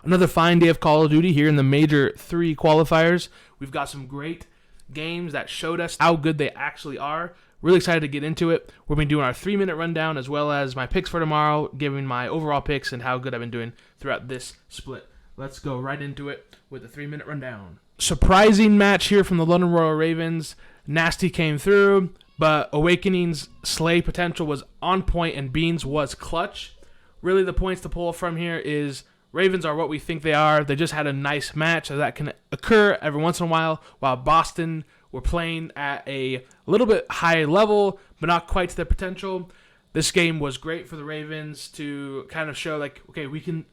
Another fine day of Call of Duty here in the Major 3 qualifiers. We've got some great games that showed us how good they actually are. Really excited to get into it. We're going to be doing our 3-minute rundown as well as my picks for tomorrow, giving my overall picks and how good I've been doing throughout this split. Let's go right into it with the 3-minute rundown. Surprising match here from the London Royal Ravens. Nasty came through, but Awakening's slay potential was on point and Beans was clutch. Really the points to pull from here is Ravens are what we think they are. They just had a nice match, so that can occur every once in a while Boston were playing at a little bit high level, but not quite to their potential. This game was great for the Ravens to kind of show, like, okay, we can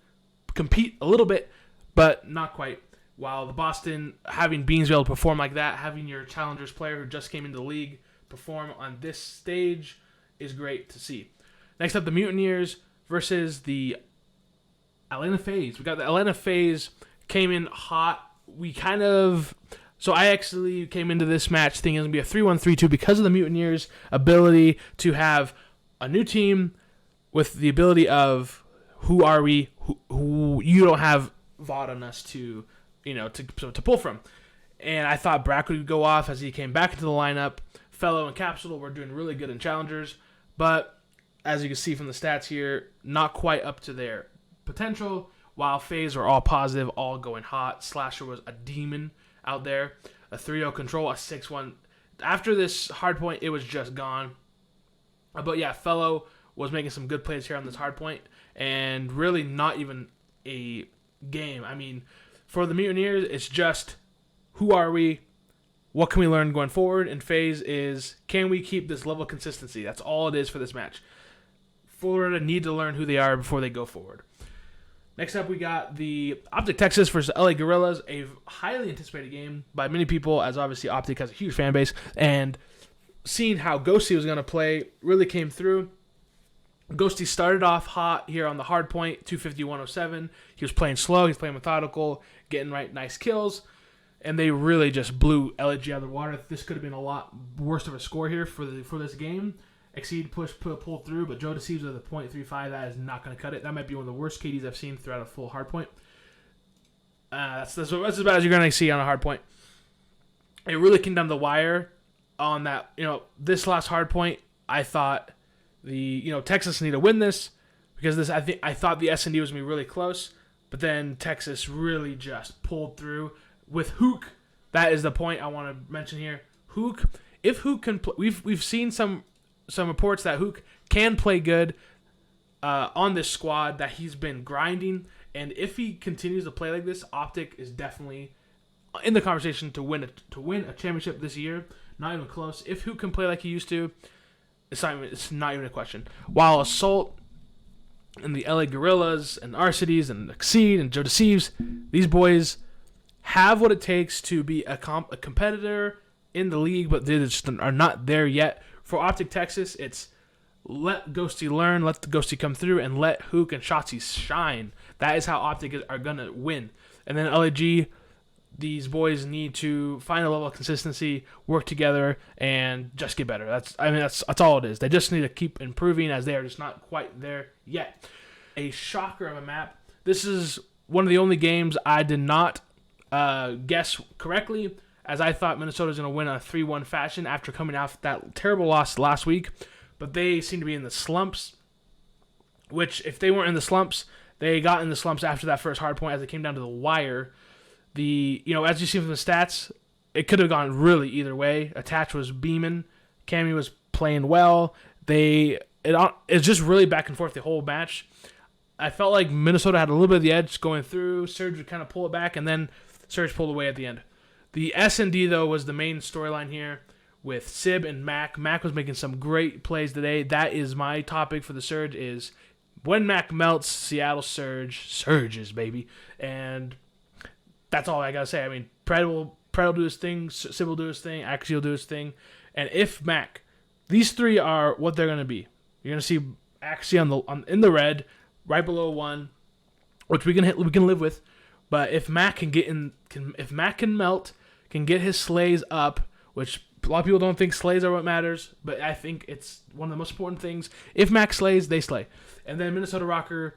compete a little bit, but not quite. While the Boston, having Beans be able to perform like that, having your challengers player who just came into the league perform on this stage is great to see. Next up, the Mutineers versus the Atlanta Faze. We got the Atlanta Faze came in hot. So I actually came into this match thinking it was going to be a 3-1-3-2 because of the Mutineers' ability to have a new team with the ability of who are we, who you don't have VOD on us to pull from. And I thought Brack would go off as he came back into the lineup. Fellow and Capsule were doing really good in challengers, but as you can see from the stats here, not quite up to their potential, while Faze were all positive, all going hot. Slasher was a demon out there. A 3-0 control, a 6-1. After this hard point, it was just gone. But yeah, Fellow was making some good plays here on this hard point, and really not even a game. I mean, for the Mutineers, it's just, who are we? What can we learn going forward? And Faze is, can we keep this level of consistency? That's all it is for this match. Florida need to learn who they are before they go forward. Next up, we got the Optic Texas versus LA Gorillas, a highly anticipated game by many people, as obviously Optic has a huge fan base, and seeing how Ghosty was going to play really came through. Ghosty started off hot here on the hard point, 250-107. He was playing slow, he was playing methodical, getting nice kills, and they really just blew LAG out of the water. This could have been a lot worse of a score here for this game. Exceed, push, pull through, but Joe deceives with a .35. That is not going to cut it. That might be one of the worst KDs I've seen throughout a full hard point. That's as bad as you're going to see on a hard point. It really came down the wire on that. This last hard point, I thought Texas need to win this because I thought the S&D was going to be really close, but then Texas really just pulled through with Hook. That is the point I want to mention here. Hook, if Hook can, we've seen some reports that Hook can play good on this squad, that he's been grinding, and if he continues to play like this, Optic is definitely in the conversation to win a championship this year. Not even close. If Hook can play like he used to, it's not even a question. While Assault and the LA Gorillas and Arcides and Exceed and Joe Deceives, these boys have what it takes to be a competitor in the league, but they just are not there yet. For Optic Texas, it's let Ghosty learn, let the Ghosty come through, and let Hook and Shotzi shine. That is how Optic are going to win. And then LAG, these boys need to find a level of consistency, work together, and just get better. That's all it is. They just need to keep improving, as they are just not quite there yet. A shocker of a map. This is one of the only games I did not guess correctly, as I thought Minnesota was going to win a 3-1 fashion after coming off that terrible loss last week. But they seem to be in the slumps, which if they weren't in the slumps, they got in the slumps after that first hard point as it came down to the wire. As you see from the stats, it could have gone really either way. Attach was beaming. Cammy was playing well. It's just really back and forth the whole match. I felt like Minnesota had a little bit of the edge going through. Surge would kind of pull it back, and then Surge pulled away at the end. The S&D, though, was the main storyline here with Sib and Mac. Mac was making some great plays today. That is my topic for the Surge, is when Mac melts, Seattle surges, baby. And that's all I got to say. I mean, Pred will do his thing, Sib will do his thing, Axie will do his thing. And if Mac, these three are what they're going to be. You're going to see Axie in the red, right below 1, which we can live with. But if Mac can melt, can get his slays up, which a lot of people don't think slays are what matters, but I think it's one of the most important things. If Mac slays, they slay. And then Minnesota Rocker,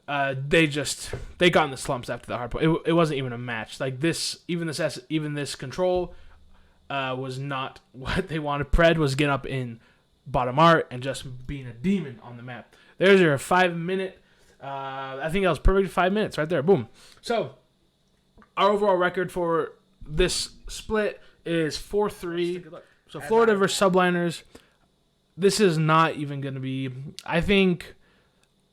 They got in the slumps after the hard point. It wasn't even a match. Like even this control was not what they wanted. Pred was getting up in bottom art and just being a demon on the map. There's your 5 minute. I think that was perfect 5 minutes right there. Boom. So our overall record for this split is 4-3. So Florida versus Subliners. This is not even going to be. I think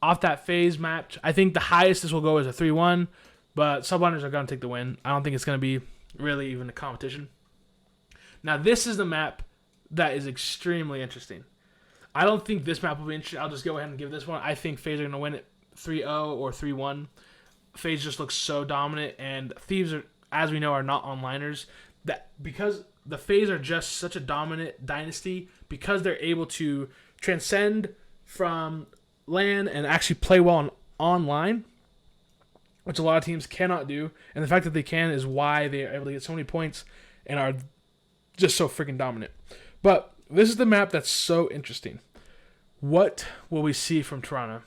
off that Faze match, I think the highest this will go is a 3-1. But Subliners are going to take the win. I don't think it's going to be really even a competition. Now this is the map that is extremely interesting. I don't think this map will be interesting. I'll just go ahead and give this one. I think Faze are going to win it 3-0 or 3-1. Faze just looks so dominant, and Thieves are, as we know, are not onliners. That because the Faze are just such a dominant dynasty, because they're able to transcend from LAN and actually play well online, which a lot of teams cannot do. And the fact that they can is why they are able to get so many points and are just so freaking dominant. But this is the map that's so interesting. What will we see from Toronto?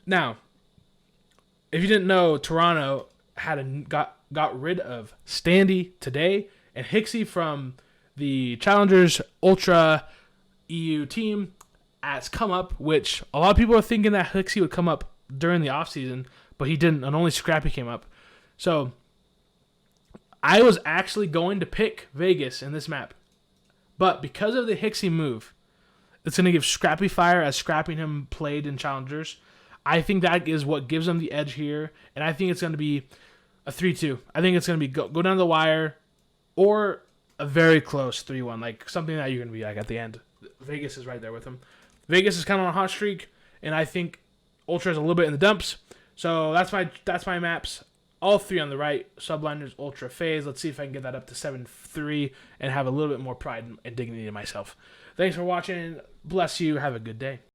Now, if you didn't know, Toronto got rid of Standy today, and Hixie from the Challengers Ultra EU team has come up, which a lot of people are thinking that Hixie would come up during the offseason, but he didn't, and only Scrappy came up. So I was actually going to pick Vegas in this map, but because of the Hixie move, it's going to give Scrappy fire as Scrapping him played in Challengers. I think that is what gives them the edge here, and I think it's going to be a 3-2. I think it's going to be go down the wire or a very close 3-1, like something that you're going to be like at the end. Vegas is right there with them. Vegas is kind of on a hot streak, and I think Ultra is a little bit in the dumps. So that's my maps. All three on the right, Subliners, Ultra, Faze. Let's see if I can get that up to 7-3 and have a little bit more pride and dignity in myself. Thanks for watching. Bless you. Have a good day.